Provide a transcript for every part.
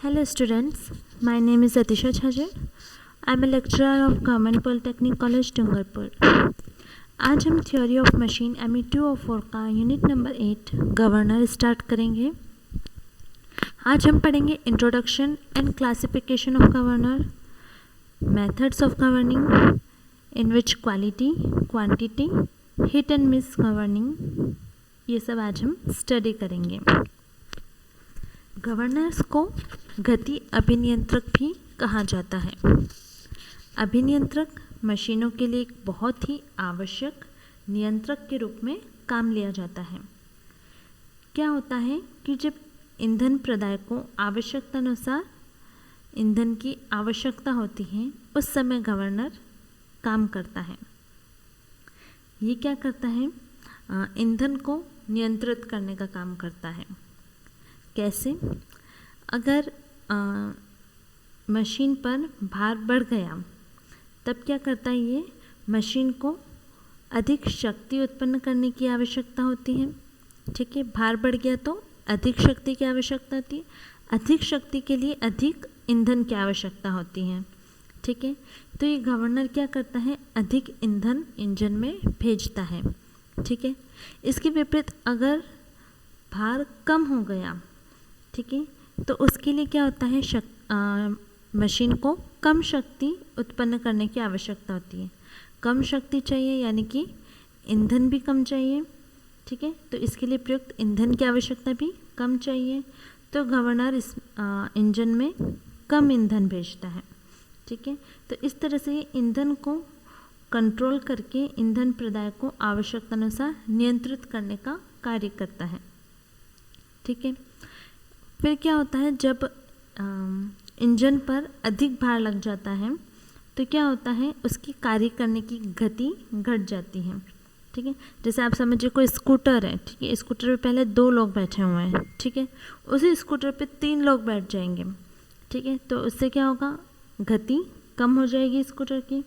Hello students, my name is Atisha Chhajar. I am a lecturer of Government Polytechnic College Dungarpur. आज हम theory of machine ME 204 का unit number 8 governor start करेंगे। आज हम पढ़ेंगे introduction and classification of governor, methods of governing in which quality, quantity, hit and miss governing, ये सब आज हम स्टडी करेंगे। गवर्नर्स को गति अभिनियंत्रक भी कहा जाता है। अभिनियंत्रक मशीनों के लिए एक बहुत ही आवश्यक नियंत्रक के रूप में काम लिया जाता है। क्या होता है कि जब ईंधन प्रदायक को आवश्यकता अनुसार ईंधन की आवश्यकता होती है, उस समय गवर्नर काम करता है। ये क्या करता है? ईंधन को नियंत्रित करने का काम करता है। कैसे? अगर मशीन पर भार बढ़ गया, तब क्या करता है ये? मशीन को अधिक शक्ति उत्पन्न करने की आवश्यकता होती है। ठीक है, भार बढ़ गया तो अधिक शक्ति की आवश्यकता होती है। अधिक शक्ति के लिए अधिक ईंधन की आवश्यकता होती है। ठीक है, तो ये गवर्नर क्या करता है? अधिक ईंधन इंजन में भेजता है। ठीक है, इसके विपरीत अगर भार कम हो गया, ठीक है, तो उसके लिए क्या होता है? मशीन को कम शक्ति उत्पन्न करने की आवश्यकता होती है। कम शक्ति चाहिए यानी कि ईंधन भी कम चाहिए। ठीक है, तो इसके लिए प्रयुक्त ईंधन की आवश्यकता भी कम चाहिए। तो गवर्नर इस इंजन में कम ईंधन भेजता है। ठीक है, तो इस तरह से ईंधन को कंट्रोल करके ईंधन प्रदायक को आवश्यकता अनुसार नियंत्रित करने का कार्य करता है। ठीक है, फिर क्या होता है? जब इंजन पर अधिक भार लग जाता है तो क्या होता है? उसकी कार्य करने की गति घट जाती है। ठीक है, जैसे आप समझिए कोई स्कूटर है। ठीक है, स्कूटर पे पहले 2 लोग बैठे हुए हैं। ठीक है, उसी स्कूटर पे 3 लोग बैठ जाएंगे। ठीक है, तो उससे क्या होगा? गति कम हो जाएगी स्कूटर की।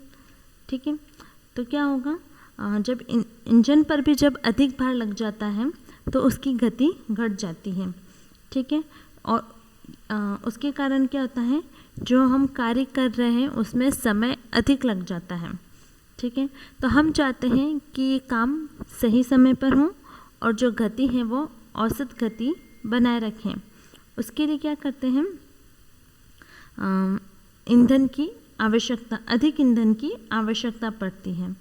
ठीक है, तो क्या होगा? जब इंजन पर भी जब अधिक भार लग जाता है तो उसकी गति घट जाती है। ठीक है, और उसके कारण क्या होता है? जो हम कार्य कर रहे हैं उसमें समय अधिक लग जाता है। ठीक है, तो हम चाहते हैं कि ये काम सही समय पर हो और जो गति है वो औसत गति बनाए रखें। उसके लिए क्या करते हैं? ईंधन की आवश्यकता, अधिक ईंधन की आवश्यकता पड़ती है।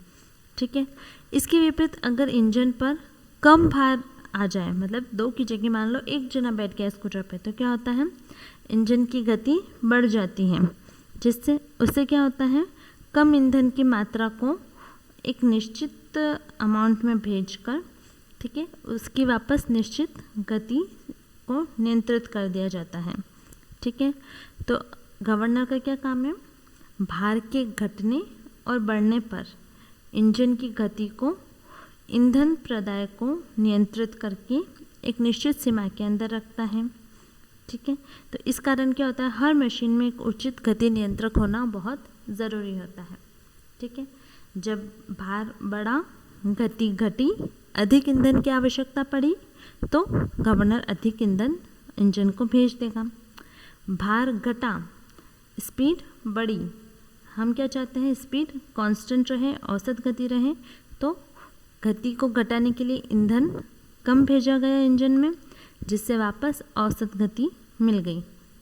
ठीक है, इसके विपरीत अगर इंजन पर कम भार आ जाए, मतलब 2 की जगह मान लो 1 जना बैठ गया स्कूटर पे, तो क्या होता है? इंजन की गति बढ़ जाती है, जिससे उससे क्या होता है? कम ईंधन की मात्रा को एक निश्चित अमाउंट में भेजकर, ठीक है, उसकी वापस निश्चित गति को नियंत्रित कर दिया जाता है। ठीक है, तो गवर्नर का क्या काम है? भार के घटने और बढ़ने पर इंजन की गति को ईंधन प्रदायक को नियंत्रित करके एक निश्चित सीमा के अंदर रखता है। ठीक है, तो इस कारण क्या होता है? हर मशीन में एक उचित गति नियंत्रक होना बहुत ज़रूरी होता है। ठीक है, जब भार बढ़ा, गति घटी, अधिक ईंधन की आवश्यकता पड़ी, तो गवर्नर अधिक ईंधन इंजन को भेज देगा। भार घटा, स्पीड बढ़ी, हम क्या चाहते हैं? स्पीड कांस्टेंट रहे, औसत गति रहे, तो गति को घटाने के लिए ईंधन कम भेजा गया इंजन में, जिससे वापस औसत गति मिल गई।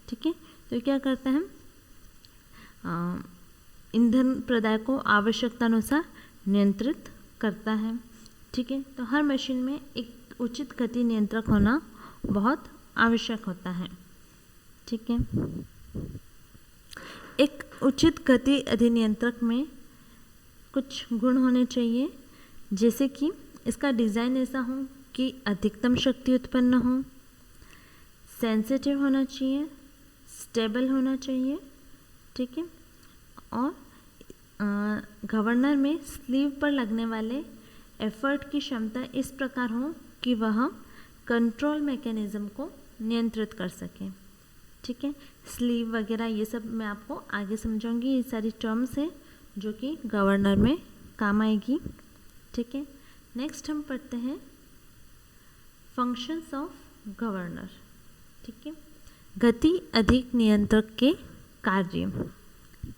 ठीक है, तो क्या करता है? ईंधन प्रदायक को आवश्यकता अनुसार नियंत्रित करता है। ठीक है, तो हर मशीन में एक उचित गति नियंत्रक होना बहुत आवश्यक होता है। ठीक है, एक उचित गति अधिनियंत्रक में कुछ गुण होने चाहिए, जैसे कि इसका डिज़ाइन ऐसा हो कि अधिकतम शक्ति उत्पन्न हो, सेंसिटिव होना चाहिए, स्टेबल होना चाहिए। ठीक है, और गवर्नर में स्लीव पर लगने वाले एफर्ट की क्षमता इस प्रकार हो कि वह कंट्रोल मैकेनिज्म को नियंत्रित कर सके। ठीक है, स्लीव वगैरह ये सब मैं आपको आगे समझाऊंगी। ये सारी टर्म्स है जो कि गवर्नर में काम आएगी। ठीक है, नेक्स्ट हम पढ़ते हैं फंक्शंस ऑफ गवर्नर। ठीक है, गति अधिक नियंत्रक के कार्य।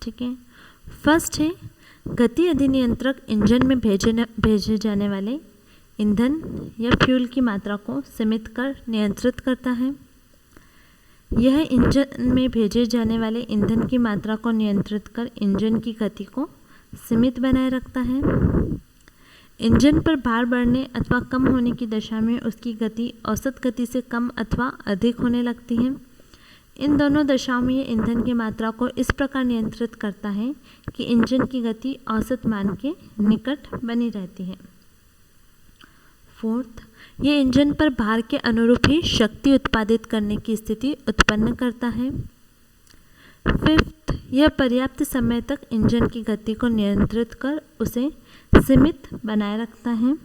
ठीक है, फर्स्ट है गति अधिनियंत्रक इंजन में भेजे जाने वाले ईंधन या फ्यूल की मात्रा को सीमित कर नियंत्रित करता है। यह इंजन में भेजे जाने वाले ईंधन की मात्रा को नियंत्रित कर इंजन की गति को सीमित बनाए रखता है। इंजन पर भार बढ़ने अथवा कम होने की दशा में उसकी गति औसत गति से कम अथवा अधिक होने लगती है। इन दोनों दशाओं में यह ईंधन की मात्रा को इस प्रकार नियंत्रित करता है कि इंजन की गति औसत मान के निकट बनी रहती है। फोर्थ, ये इंजन पर भार के अनुरूप ही शक्ति उत्पादित करने की स्थिति उत्पन्न करता है। फिफ्थ, यह पर्याप्त समय तक इंजन की गति को नियंत्रित कर उसे सीमित बनाए रखता है।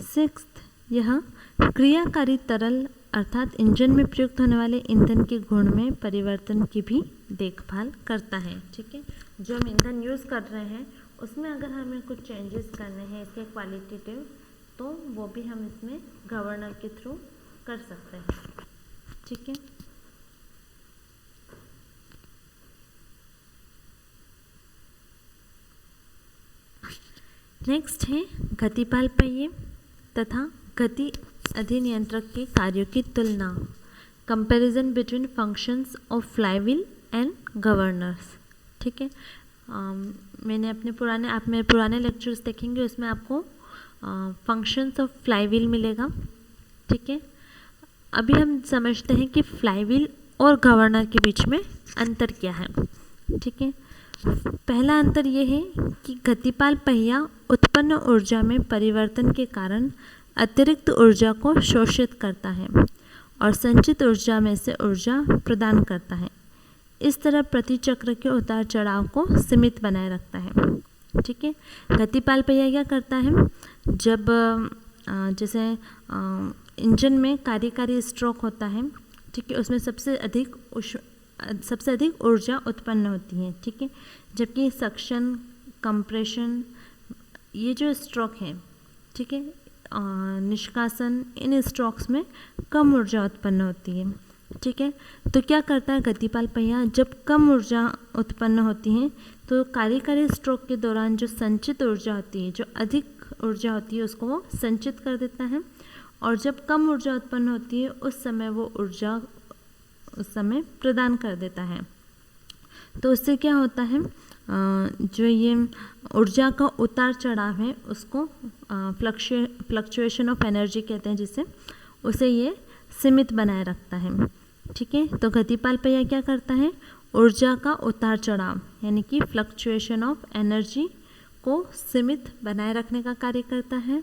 सिक्स्थ, यह क्रियाकारी तरल अर्थात इंजन में प्रयुक्त होने वाले ईंधन के गुण में परिवर्तन की भी देखभाल करता है। ठीक है, जो हम ईंधन यूज़ कर रहे हैं उसमें अगर हमें कुछ चेंजेस करने हैं इसके क्वालिटेटिव, तो वो भी हम इसमें गवर्नर के थ्रू कर सकते हैं। ठीक है, नेक्स्ट है गतिपाल पहिए तथा गति अधिनियंत्रक के कार्यों की तुलना, comparison between functions of flywheel and governors. ठीक है, मैंने आप मेरे पुराने लेक्चर्स देखेंगे, उसमें आपको फंक्शंस ऑफ फ्लाईव्हील मिलेगा। ठीक है, अभी हम समझते हैं कि फ्लाईव्हील और गवर्नर के बीच में अंतर क्या है। ठीक है, पहला अंतर ये है कि गतिपाल पहिया उत्पन्न ऊर्जा में परिवर्तन के कारण अतिरिक्त ऊर्जा को शोषित करता है और संचित ऊर्जा में से ऊर्जा प्रदान करता है। इस तरह प्रति चक्र के उतार चढ़ाव को सीमित बनाए रखता है। ठीक है, गतिपाल पहिया क्या करता है, जब जैसे इंजन में कार्यकारी स्ट्रोक होता है, ठीक है, उसमें सबसे अधिक ऊर्जा उत्पन्न होती है। ठीक है, जबकि सक्शन, कंप्रेशन, ये जो स्ट्रोक है, ठीक है, निष्कासन, इन स्ट्रोक्स में कम ऊर्जा उत्पन्न होती है। ठीक है, तो क्या करता है गतिपाल पहिया, जब कम ऊर्जा उत्पन्न होती है तो कार्यकारी स्ट्रोक के दौरान जो संचित ऊर्जा होती है, जो अधिक ऊर्जा होती है, उसको वो संचित कर देता है, और जब कम ऊर्जा उत्पन्न होती है उस समय वो ऊर्जा उस समय प्रदान कर देता है। तो उससे क्या होता है, जो ये ऊर्जा का उतार चढ़ाव है उसको फ्लक्चुएशन ऑफ एनर्जी कहते हैं, जिसे उसे ये सीमित बनाए रखता है। ठीक है, तो गतिपाल पहिया क्या करता है, ऊर्जा का उतार चढ़ाव यानी कि फ्लक्चुएशन ऑफ एनर्जी को सीमित बनाए रखने का कार्य करता है,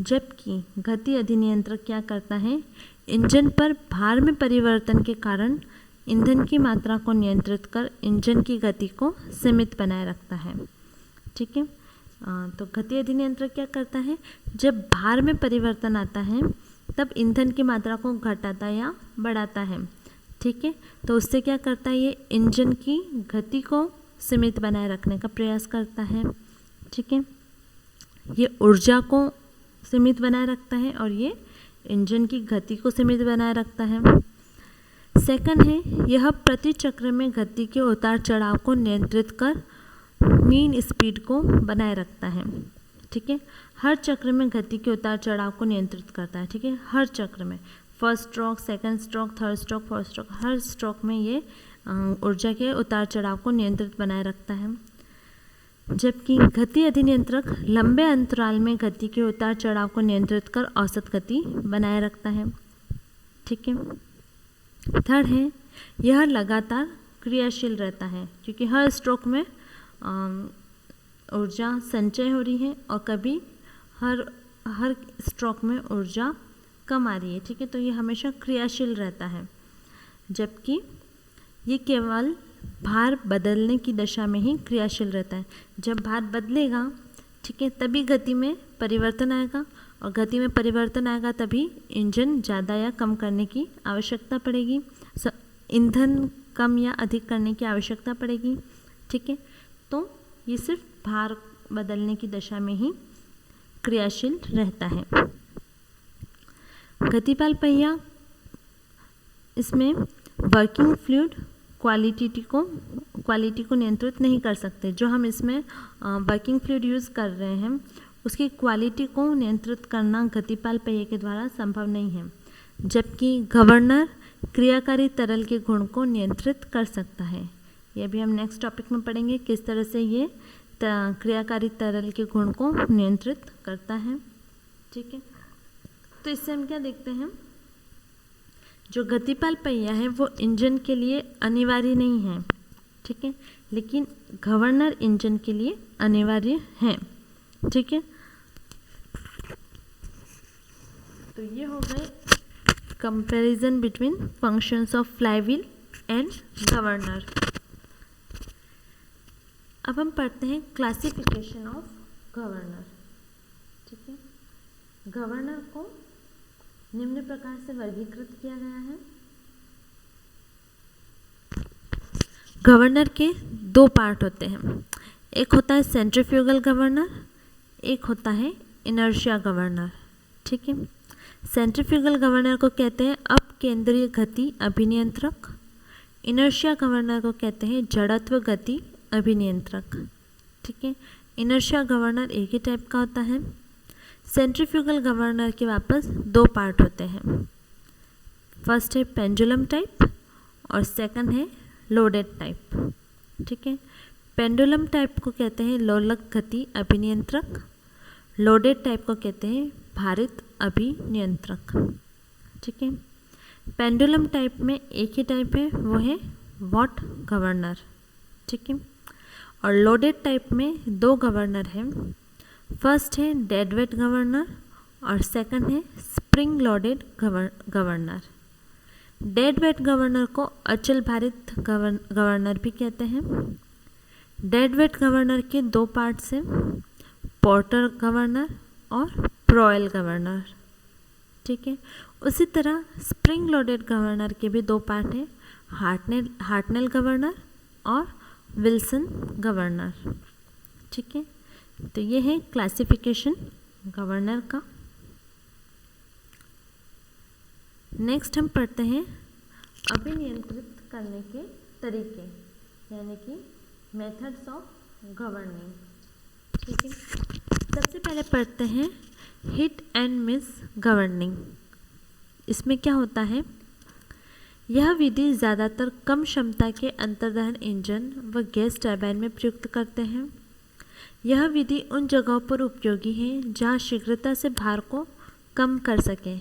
जबकि गति अधिनियंत्रक क्या करता है, इंजन पर भार में परिवर्तन के कारण ईंधन की मात्रा को नियंत्रित कर इंजन की गति को सीमित बनाए रखता है। ठीक है, तो गति अधिनियंत्रक क्या करता है, जब भार में परिवर्तन आता है तब ईंधन की मात्रा को घटाता या बढ़ाता है। ठीक है, तो उससे क्या करता है, ये इंजन की गति को सीमित बनाए रखने का प्रयास करता है। ठीक है, ये ऊर्जा को सीमित बनाए रखता है और ये इंजन की गति को सीमित बनाए रखता है। सेकंड है, यह प्रति चक्र में गति के उतार चढ़ाव को नियंत्रित कर मीन स्पीड को बनाए रखता है। ठीक है, हर चक्र में गति के उतार चढ़ाव को नियंत्रित करता है। ठीक है, हर चक्र में, first stroke, second stroke, third stroke, fourth stroke, हर स्ट्रोक में ये ऊर्जा के उतार चढ़ाव को नियंत्रित बनाए रखता है, जबकि गति अधिनियंत्रक लंबे अंतराल में गति के उतार चढ़ाव को नियंत्रित कर औसत गति बनाए रखता है। ठीक है, थर्ड है, यह लगातार क्रियाशील रहता है, क्योंकि हर स्ट्रोक में ऊर्जा संचय हो रही है और कभी हर स्ट्रोक में ऊर्जा कम आ रही है। ठीक है, तो ये हमेशा क्रियाशील रहता है, जबकि ये केवल भार बदलने की दशा में ही क्रियाशील रहता है। जब भार बदलेगा, ठीक है, तभी गति में परिवर्तन आएगा, और गति में परिवर्तन आएगा तभी इंजन ज़्यादा या कम करने की आवश्यकता पड़ेगी, ईंधन कम या अधिक करने की आवश्यकता पड़ेगी। ठीक है, तो ये सिर्फ भार बदलने की दशा में ही क्रियाशील रहता है। गतिपाल पहिया इसमें वर्किंग फ्लूइड क्वालिटी को नियंत्रित नहीं कर सकते। जो हम इसमें वर्किंग फ्लूइड यूज़ कर रहे हैं उसकी क्वालिटी को नियंत्रित करना गतिपाल पहिए के द्वारा संभव नहीं है, जबकि गवर्नर क्रियाकारी तरल के गुण को नियंत्रित कर सकता है। ये भी हम नेक्स्ट टॉपिक में पढ़ेंगे किस तरह से ये क्रियाकारी तरल के गुण को नियंत्रित करता है। ठीक है, तो इससे हम क्या देखते हैं, जो गतिपाल पहिया है वो इंजन के लिए अनिवार्य नहीं है, ठीक है, लेकिन गवर्नर इंजन के लिए अनिवार्य है। ठीक है, तो ये हो गए comparison between functions of flywheel and governor. अब हम पढ़ते हैं क्लासिफिकेशन ऑफ गवर्नर। ठीक है, गवर्नर को निम्न प्रकार से वर्गीकृत किया गया है। गवर्नर के दो पार्ट होते हैं, एक होता है सेंट्रीफ्यूगल गवर्नर, एक होता है इनर्शिया गवर्नर। ठीक है, सेंट्रीफ्यूगल गवर्नर को कहते हैं अपकेंद्रीय गति अभिनियंत्रक, इनर्शिया गवर्नर को कहते हैं जड़त्व गति अभिनियंत्रक। ठीक है, इनर्शिया गवर्नर एक ही टाइप का होता है। सेंट्रीफ्यूगल गवर्नर के वापस दो पार्ट होते हैं, फर्स्ट है पेंडुलम टाइप और सेकंड है लोडेड टाइप। ठीक है, पेंडुलम टाइप को कहते हैं लोलक गति अभिनियंत्रक, लोडेड टाइप को कहते हैं भारित अभिनियंत्रक। ठीक है, पेंडुलम टाइप में एक ही टाइप है, वो है वॉट गवर्नर। ठीक है, और लोडेड टाइप में दो गवर्नर हैं, फर्स्ट है डेड वेट गवर्नर और सेकंड है spring loaded governor. Dead weight governor को अचल भारित गवर्नर भी कहते हैं। डेड वेट गवर्नर के दो पार्ट्स हैं, पोर्टर गवर्नर और प्रोएल गवर्नर। ठीक है, उसी तरह स्प्रिंग लोडेड गवर्नर के भी दो पार्ट हैं, हार्टनेल गवर्नर और विल्सन गवर्नर। ठीक है, तो ये है क्लासिफिकेशन गवर्नर का। नेक्स्ट हम पढ़ते हैं अभिनियंत्रित करने के तरीके, यानी कि मेथड्स ऑफ गवर्निंग। ठीक है, सबसे पहले पढ़ते हैं हिट एंड मिस गवर्निंग। इसमें क्या होता है, यह विधि ज़्यादातर कम क्षमता के अंतर्दहन इंजन व गैस टरबाइन में प्रयुक्त करते हैं। यह विधि उन जगहों पर उपयोगी है जहाँ शीघ्रता से भार को कम कर सकें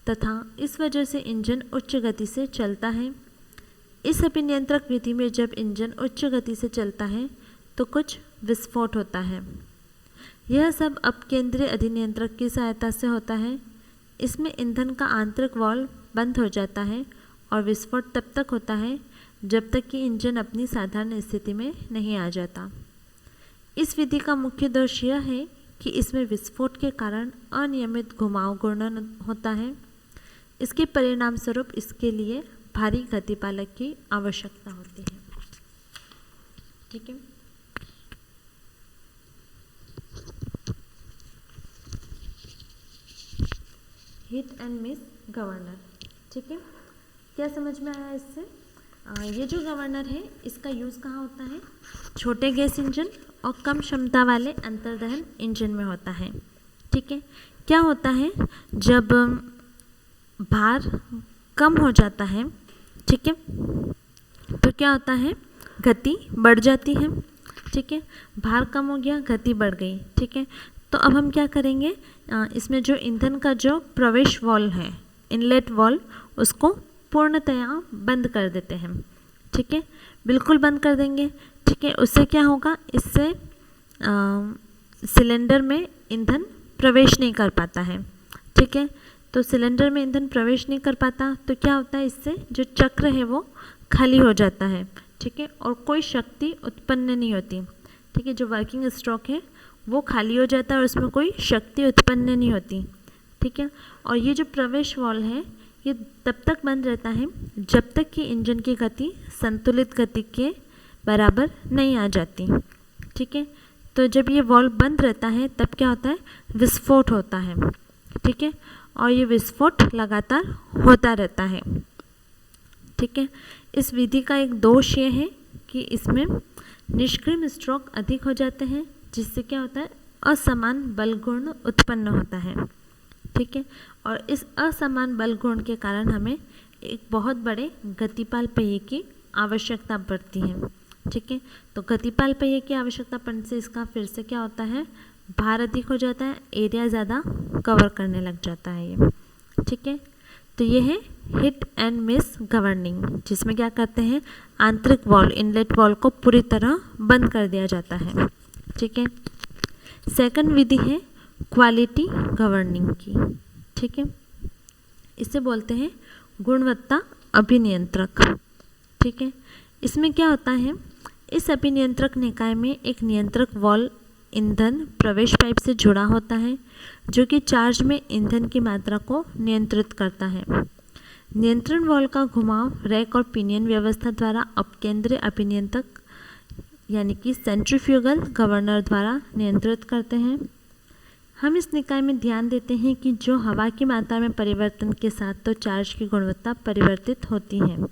तथा इस वजह से इंजन उच्च गति से चलता है। इस अभिनियंत्रक विधि में जब इंजन उच्च गति से चलता है तो कुछ विस्फोट होता है। यह सब अपकेंद्रीय अधिनियंत्रक की सहायता से होता है। इसमें ईंधन का आंतरिक वाल्व बंद हो जाता है और विस्फोट तब तक होता है जब तक कि इंजन अपनी साधारण स्थिति में नहीं आ जाता। इस विधि का मुख्य दोष यह है कि इसमें विस्फोट के कारण अनियमित घुमाव घूर्णन होता है। इसके परिणाम स्वरूप इसके लिए भारी गतिपालक की आवश्यकता होती है। ठीक है, हिट एंड मिस गवर्नर। ठीक है, क्या समझ में आया इससे? ये जो गवर्नर है इसका यूज़ कहाँ होता है? छोटे गैस इंजन और कम क्षमता वाले अंतर्दहन इंजन में होता है। ठीक है, क्या होता है जब भार कम हो जाता है, ठीक है, तो क्या होता है, गति बढ़ जाती है। ठीक है, भार कम हो गया, गति बढ़ गई। ठीक है, तो अब हम क्या करेंगे, इसमें जो ईंधन का जो प्रवेश वाल्व है, इनलेट वाल्व, उसको पूर्णतया बंद कर देते हैं। ठीक है, बिल्कुल बंद कर देंगे। ठीक है, उससे क्या होगा, इससे सिलेंडर में ईंधन प्रवेश नहीं कर पाता है। ठीक है, तो सिलेंडर में ईंधन प्रवेश नहीं कर पाता तो क्या होता है, इससे जो चक्र है वो खाली हो जाता है। ठीक है, और कोई शक्ति उत्पन्न नहीं होती। ठीक है, जो वर्किंग स्ट्रोक है वो खाली हो जाता है और उसमें कोई शक्ति उत्पन्न नहीं होती। ठीक है, और ये जो प्रवेश वाल्व है ये तब तक बंद रहता है जब तक कि इंजन की गति संतुलित गति के बराबर नहीं आ जाती। ठीक है, तो जब ये वाल्व बंद रहता है तब क्या होता है, विस्फोट होता है। ठीक है, और ये विस्फोट लगातार होता रहता है। ठीक है। इस विधि का एक दोष ये है कि इसमें निष्क्रिय स्ट्रोक अधिक हो जाते हैं, जिससे क्या होता है, असमान बल गुण उत्पन्न होता है। ठीक है, और इस असमान बल गुण के कारण हमें एक बहुत बड़े गतिपाल पहिए की आवश्यकता पड़ती है। ठीक है, तो गतिपाल पहिए की आवश्यकता पड़ने से इसका फिर से क्या होता है, भार अधिक हो जाता है, एरिया ज़्यादा कवर करने लग जाता है ये। ठीक है, तो ये है हिट एंड मिस गवर्निंग, जिसमें क्या करते हैं, आंतरिक वॉल्व, इनलेट वॉल्व को पूरी तरह बंद कर दिया जाता है। ठीक है, सेकंड विधि है क्वालिटी गवर्निंग की। ठीक है, इसे बोलते हैं गुणवत्ता अभिनियंत्रक। ठीक है, इसमें क्या होता है, इस अभिनियंत्रक निकाय में एक नियंत्रक वॉल्व ईंधन प्रवेश पाइप से जुड़ा होता है, जो कि चार्ज में ईंधन की मात्रा को नियंत्रित करता है। नियंत्रण वॉल्व का घुमाव रैक और पिनियन व्यवस्था द्वारा अपकेंद्रीय अभिनियंत्रक यानी कि सेंट्रीफ्यूगल गवर्नर द्वारा नियंत्रित करते हैं। हम इस निकाय में ध्यान देते हैं कि जो हवा की मात्रा में परिवर्तन के साथ तो चार्ज की गुणवत्ता परिवर्तित होती है।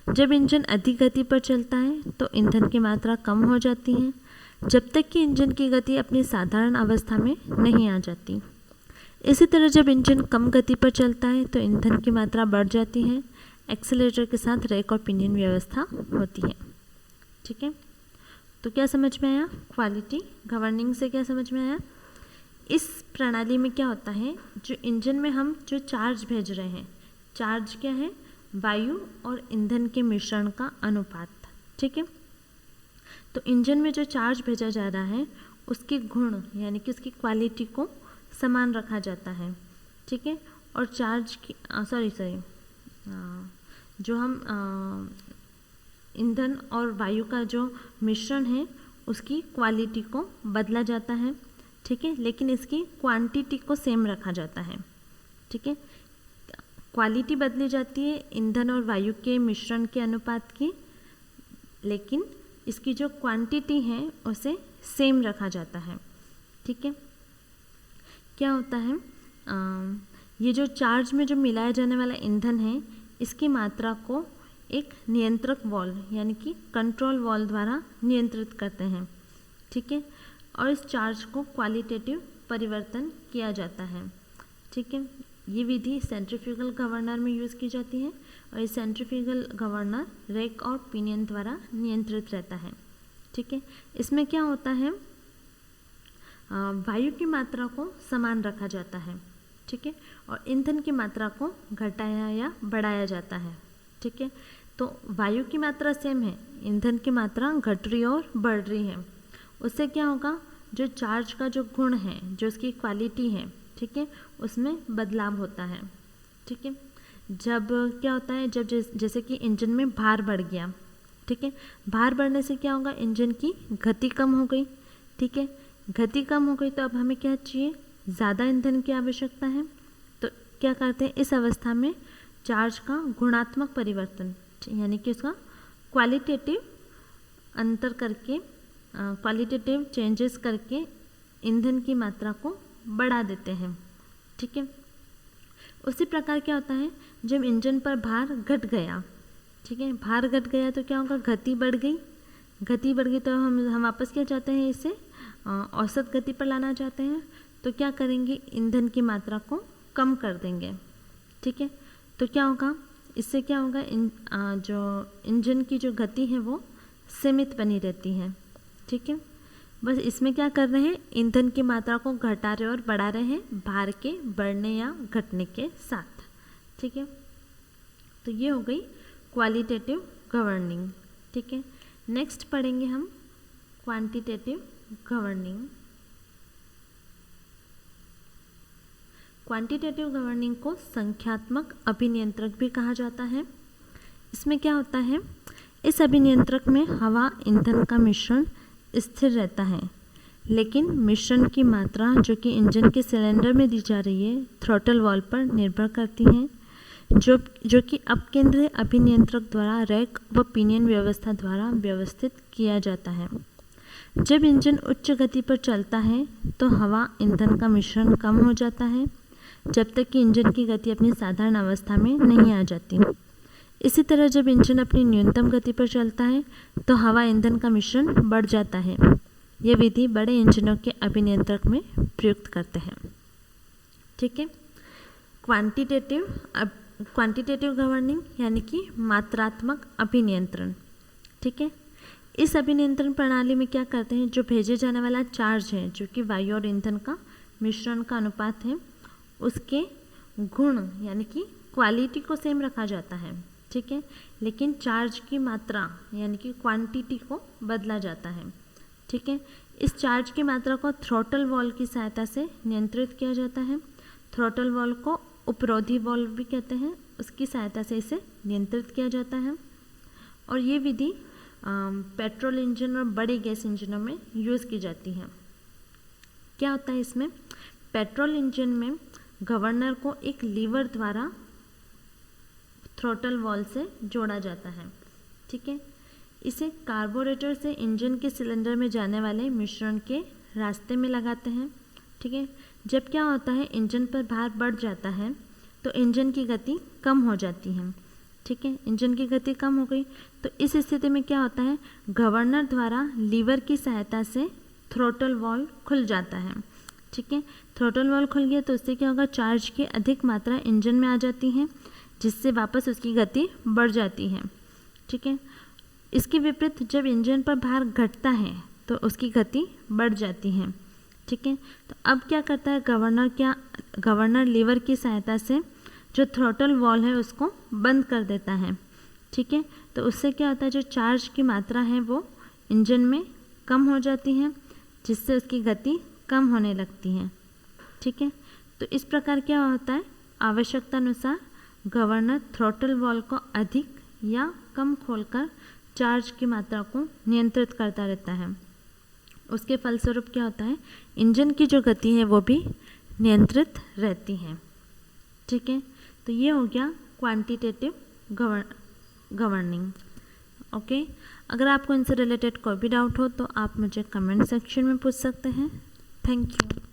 जब इंजन अधिक गति पर चलता है तो ईंधन की मात्रा कम हो जाती है, जब तक कि इंजन की गति अपनी साधारण अवस्था में नहीं आ जाती। इसी तरह जब इंजन कम गति पर चलता है तो ईंधन की मात्रा बढ़ जाती है। एक्सेलेरेटर के साथ रैक और पिनियन व्यवस्था होती है। ठीक है, तो क्या समझ में आया, क्वालिटी गवर्निंग से क्या समझ में आया। इस प्रणाली में क्या होता है, जो इंजन में हम जो चार्ज भेज रहे हैं, चार्ज क्या है, वायु और ईंधन के मिश्रण का अनुपात। ठीक है, तो इंजन में जो चार्ज भेजा जा रहा है उसके गुण यानी कि उसकी क्वालिटी को समान रखा जाता है। ठीक है, और चार्ज की जो हम ईंधन और वायु का जो मिश्रण है उसकी क्वालिटी को बदला जाता है। ठीक है, लेकिन इसकी क्वांटिटी को सेम रखा जाता है। ठीक है, क्वालिटी बदली जाती है ईंधन और वायु के मिश्रण के अनुपात की, लेकिन इसकी जो क्वांटिटी है उसे सेम रखा जाता है। ठीक है, क्या होता है, ये जो चार्ज में जो मिलाया जाने वाला ईंधन है इसकी मात्रा को एक नियंत्रक वॉल्व यानी कि कंट्रोल वॉल्व द्वारा नियंत्रित करते हैं। ठीक है, और इस चार्ज को क्वालिटेटिव परिवर्तन किया जाता है। ठीक है, ये विधि सेंट्रीफ्यूगल गवर्नर में यूज़ की जाती है और ये सेंट्रीफ्यूगल गवर्नर रैक और पिनियन द्वारा नियंत्रित रहता है। ठीक है, इसमें क्या होता है, वायु की मात्रा को समान रखा जाता है। ठीक है, और ईंधन की मात्रा को घटाया या बढ़ाया जाता है। ठीक है, तो वायु की मात्रा सेम है, ईंधन की मात्रा घट रही और बढ़ रही है। उससे क्या होगा, जो चार्ज का जो गुण है, जो उसकी क्वालिटी है, ठीक है, उसमें बदलाव होता है। ठीक है, जब क्या होता है, जब जैसे कि इंजन में भार बढ़ गया, ठीक है, भार बढ़ने से क्या होगा, इंजन की गति कम हो गई। ठीक है, गति कम हो गई तो अब हमें क्या चाहिए, ज़्यादा ईंधन की आवश्यकता है। तो क्या करते हैं, इस अवस्था में चार्ज का गुणात्मक परिवर्तन यानी कि उसका क्वालिटेटिव अंतर करके, क्वालिटेटिव चेंजेस करके ईंधन की मात्रा को बढ़ा देते हैं। ठीक है, उसी प्रकार क्या होता है, जब इंजन पर भार घट गया, ठीक है, भार घट गया तो क्या होगा, गति बढ़ गई। गति बढ़ गई तो हम वापस क्या चाहते हैं, इसे औसत गति पर लाना चाहते हैं। तो क्या करेंगे, ईंधन की मात्रा को कम कर देंगे। ठीक है, तो क्या होगा, इससे क्या होगा, जो इंजन की जो गति है वो सीमित बनी रहती है। ठीक है, बस इसमें क्या कर रहे हैं, ईंधन की मात्रा को घटा रहे और बढ़ा रहे हैं भार के बढ़ने या घटने के साथ। ठीक है, तो ये हो गई क्वालिटेटिव गवर्निंग। ठीक है, नेक्स्ट पढ़ेंगे हम क्वांटिटेटिव गवर्निंग। क्वांटिटेटिव गवर्निंग को संख्यात्मक अभिनियंत्रक भी कहा जाता है। इसमें क्या होता है, इस अभिनियंत्रक में हवा ईंधन का मिश्रण स्थिर रहता है, लेकिन मिश्रण की मात्रा जो कि इंजन के सिलेंडर में दी जा रही है थ्रॉटल वाल्व पर निर्भर करती है, जो कि अपकेंद्रीय अभिनियंत्रक द्वारा रैक व पिनियन व्यवस्था द्वारा व्यवस्थित किया जाता है। जब इंजन उच्च गति पर चलता है तो हवा ईंधन का मिश्रण कम हो जाता है, जब तक कि इंजन की गति अपनी साधारण अवस्था में नहीं आ जाती। इसी तरह जब इंजन अपनी न्यूनतम गति पर चलता है तो हवा ईंधन का मिश्रण बढ़ जाता है। यह विधि बड़े इंजनों के अभिनियंत्रक में प्रयुक्त करते हैं। ठीक है, क्वांटिटेटिव गवर्निंग यानी कि मात्रात्मक अभिनियंत्रण। ठीक है, इस अभिनियंत्रण प्रणाली में क्या करते हैं, जो भेजे जाने वाला चार्ज है, जो कि वायु और ईंधन का मिश्रण का अनुपात है, उसके गुण यानी कि क्वालिटी को सेम रखा जाता है। ठीक है, लेकिन चार्ज की मात्रा यानी कि क्वांटिटी को बदला जाता है। ठीक है, इस चार्ज की मात्रा को थ्रॉटल वॉल्व की सहायता से नियंत्रित किया जाता है। थ्रॉटल वॉल्व को उपरोधी वॉल्व भी कहते हैं, उसकी सहायता से इसे नियंत्रित किया जाता है। और ये विधि पेट्रोल इंजन और बड़े गैस इंजनों में यूज़ की जाती है। क्या होता है इसमें, पेट्रोल इंजन में गवर्नर को एक लीवर द्वारा थ्रॉटल वॉल्व से जोड़ा जाता है। ठीक है, इसे कार्बोरेटर से इंजन के सिलेंडर में जाने वाले मिश्रण के रास्ते में लगाते हैं। ठीक है, जब क्या होता है, इंजन पर भार बढ़ जाता है तो इंजन की गति कम हो जाती है। ठीक है, इंजन की गति कम हो गई तो इस स्थिति में क्या होता है, गवर्नर द्वारा लीवर की सहायता से थ्रॉटल वॉल्व खुल जाता है। ठीक है, थ्रॉटल वॉल्व खुल गया तो उससे क्या होगा, चार्ज की अधिक मात्रा इंजन में आ जाती है, जिससे वापस उसकी गति बढ़ जाती है। ठीक है, इसके विपरीत जब इंजन पर भार घटता है तो उसकी गति बढ़ जाती है। ठीक है, तो अब क्या करता है गवर्नर लीवर की सहायता से जो थ्रॉटल वॉल्व है उसको बंद कर देता है। ठीक है, तो उससे क्या होता है, जो चार्ज की मात्रा है वो इंजन में कम हो जाती है, जिससे उसकी गति कम होने लगती है। ठीक है, तो इस प्रकार क्या होता है, आवश्यकता अनुसार गवर्नर थ्रॉटल वॉल्व को अधिक या कम खोलकर चार्ज की मात्रा को नियंत्रित करता रहता है। उसके फलस्वरूप क्या होता है, इंजन की जो गति है वो भी नियंत्रित रहती है। ठीक है, तो ये हो गया क्वांटिटेटिव गवर्निंग। ओके, अगर आपको इनसे रिलेटेड कोई भी डाउट हो तो आप मुझे कमेंट सेक्शन में पूछ सकते हैं। Thank you.